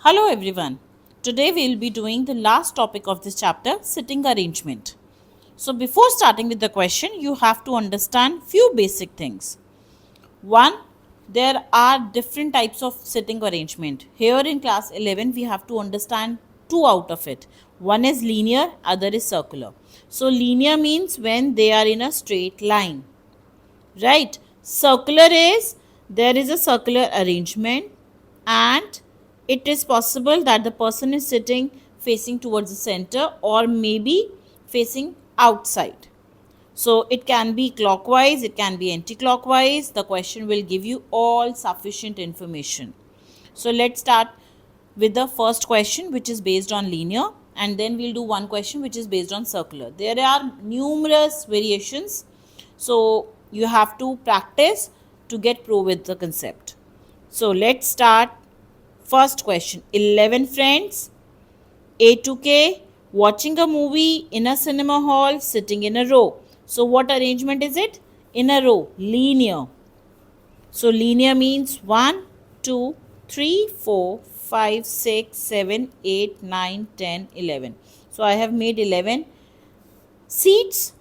Hello everyone. Today we will be doing the last topic of this chapter, sitting arrangement. So before starting with the question, you have to understand few basic things. One, there are different types of sitting arrangement. Here in class 11 we have to understand two out of it. One is linear, other is circular. So linear means when they are in a straight line. Right? Circular is there is a circular arrangement and it is possible that the person is sitting facing towards the center or maybe facing outside. So it can be clockwise, it can be anti-clockwise. The question will give you all sufficient information. So let's start with the first question, which is based on linear, and then we'll do one question which is based on circular. There are numerous variations, so you have to practice to get pro with the concept. So let's start. First question, 11 friends, A to K, watching a movie in a cinema hall, sitting in a row. So what arrangement is it? In a row, linear. So linear means 1, 2, 3, 4, 5, 6, 7, 8, 9, 10, 11. So I have made 11 seats.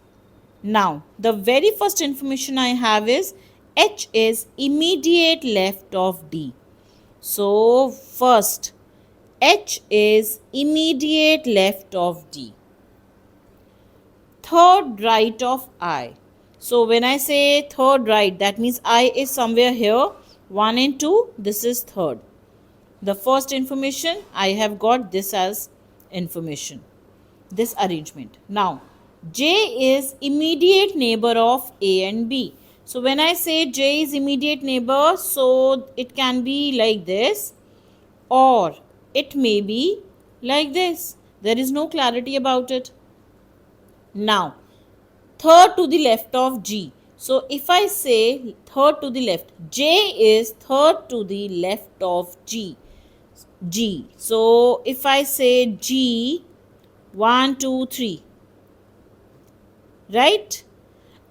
Now the very first information I have is H is immediate left of D. So first H is immediate left of D. Third right of I. So when I say third right, that means I is somewhere here. 1 and 2, this is third. The first information, I have got this as information, this arrangement. Now, J is immediate neighbor of A and B. So when I say J is immediate neighbor, so it can be like this or it may be like this. There is no clarity about it. Now, third to the left of G. So if I say third to the left, J is third to the left of G. G. So if I say G, 1, 2, 3, right?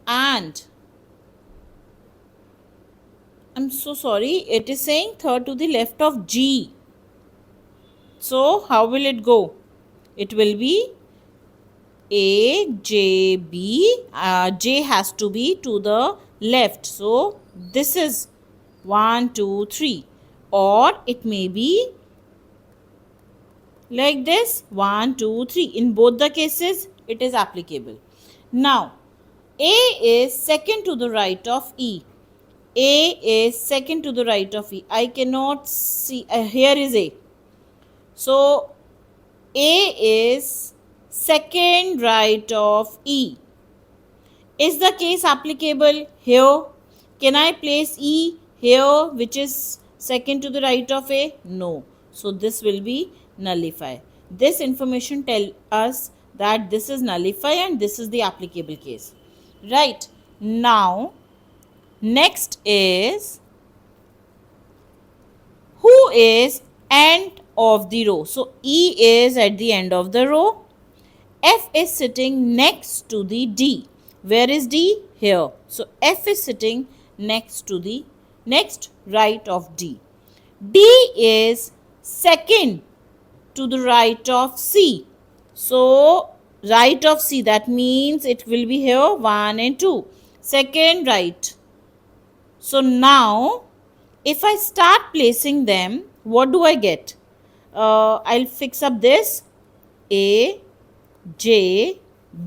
And I'm so sorry, it is saying third to the left of G. So how will it go? It will be A, J, B. J has to be to the left. So this is 1, 2, 3. Or it may be like this 1, 2, 3. In both the cases, it is applicable. Now, A is second to the right of E. A is second to the right of E. I cannot see. Here is A. So, A is second right of E. Is the case applicable here? Can I place E here, which is second to the right of A? No. So, this will be nullify. This information tell us that this is nullify and this is the applicable case. Right. Now, next is who is end of the row. So, E is at the end of the row. F is sitting next to the D. Where is D? Here. So, F is sitting next to the next right of D. D is second to the right of C. So, right of C, that means it will be here 1 and 2. Second right. So, now if I start placing them, what do I get? I'll fix up this A, J,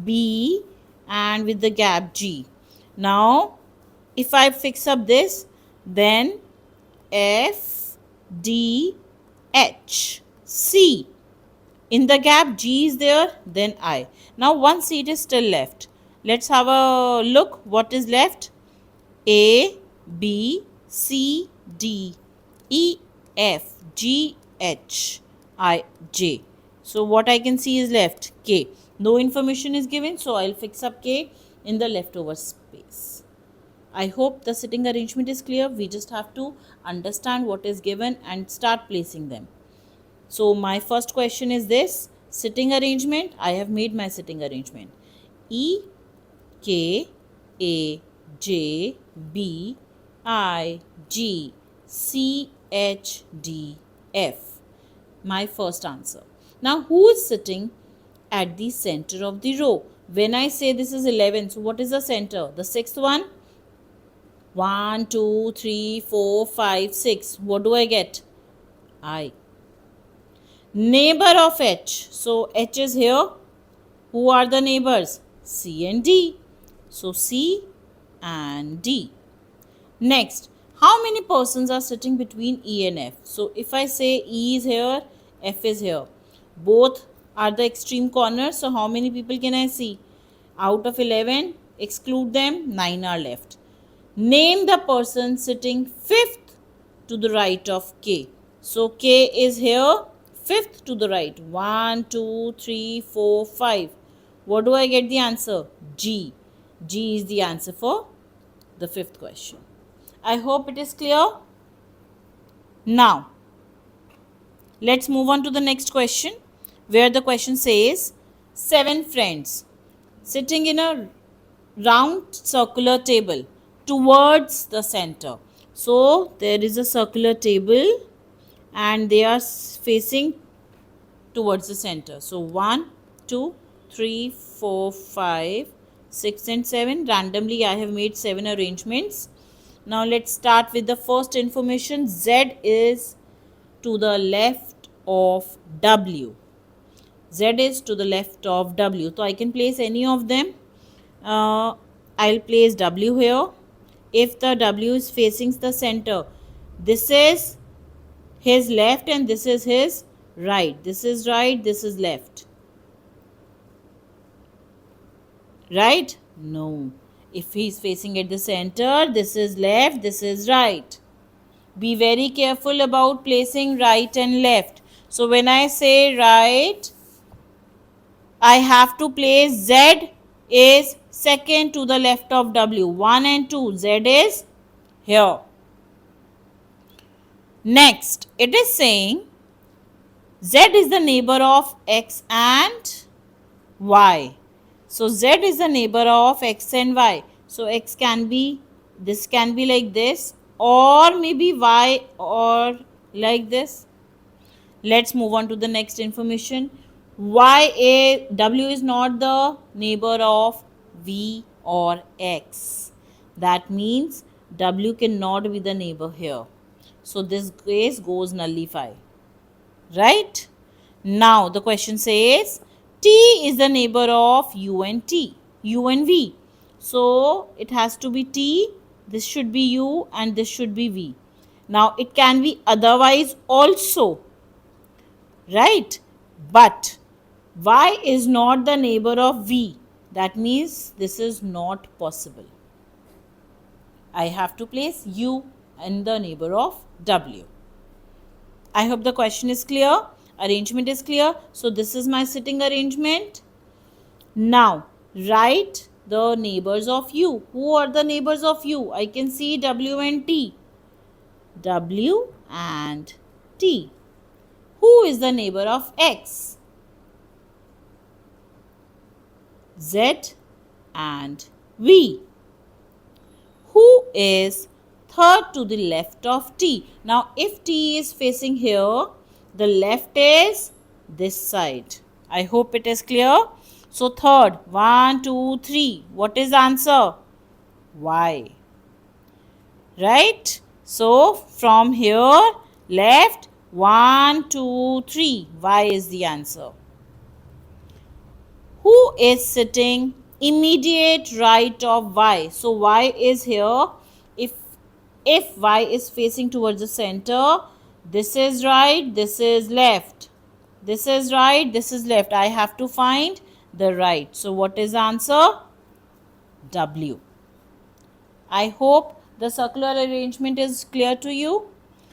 B and with the gap G. Now, if I fix up this, then F, D, H, C. In the gap G is there, then I. Now, one seat is still left. Let's have a look what is left. A, B, C, D, E, F, G, H, I, J. So what I can see is left K. No information is given, so I'll fix up K in the leftover space. I hope the sitting arrangement is clear. We just have to understand what is given and start placing them. So my first question is this, sitting arrangement. I have made my sitting arrangement. E, K, A, J, B, I, G, C, H, D, F. my first answer. Now, who is sitting at the center of the row? When I say this is 11, so what is the center? The sixth one? 1, 2, 3, 4, 5, 6. What do I get? I. Neighbor of H. So H is here. Who are the neighbors? C and D. So C and D. Next, how many persons are sitting between E and F? So if I say E is here, F is here. Both are the extreme corners. So how many people can I see? Out of 11, exclude them, 9 are left. Name the person sitting fifth to the right of K. So K is here, fifth to the right. 1, 2, 3, 4, 5. What do I get the answer? G. G is the answer for the fifth question. I hope it is clear. Now, let's move on to the next question, where the question says 7 friends sitting in a round circular table towards the center. So there is a circular table and they are facing towards the center. So 1, 2, 3, 4, 5, 6 and 7. Randomly I have made 7 arrangements. Now let's start with the first information. Z is to the left of W. Z is to the left of W. So I can place any of them. I'll place W here. If the W is facing the center, this is his left and this is his right. This is right, this is left. Right? No. If he is facing at the center, this is left, this is right. Be very careful about placing right and left. So when I say right, I have to place Z is second to the left of W. 1 and 2. Z is here. Next, it is saying Z is the neighbor of X and Y. So Z is the neighbor of X and Y. So X can be, this can be like this, or maybe Y or like this. Let's move on to the next information. W is not the neighbor of V or X. That means W cannot be the neighbor here. So this case goes nullify. Right? Now the question says T is the neighbor of U and V. So it has to be T, this should be U and this should be V. Now it can be otherwise also. Right? But Y is not the neighbor of V. That means this is not possible. I have to place U in the neighbor of W. I hope the question is clear. Arrangement is clear. So this is my sitting arrangement. Now write the neighbors of U. Who are the neighbors of U? I can see W and T. W and T. Who is the neighbor of X? Z and V. Who is third to the left of T? Now if T is facing here, the left is this side. I hope it is clear. So third, 1, 2, 3. What is answer? Y. Right? So from here, left, 1, 2, 3. Y is the answer. Who is sitting immediate right of Y? So Y is here. If Y is facing towards the center, this is right, this is left. This is right, this is left. I have to find the right. So what is answer? W. I hope the circular arrangement is clear to you.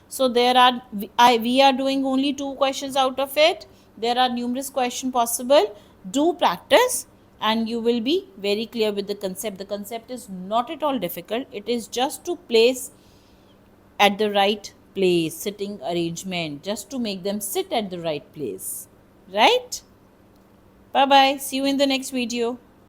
So we are doing only 2 questions out of it. There are numerous questions possible. Do practice and you will be very clear with the concept. The concept is not at all difficult. It is just to place at the right place, sitting arrangement, just to make them sit at the right place. Right? Bye-bye. See you in the next video.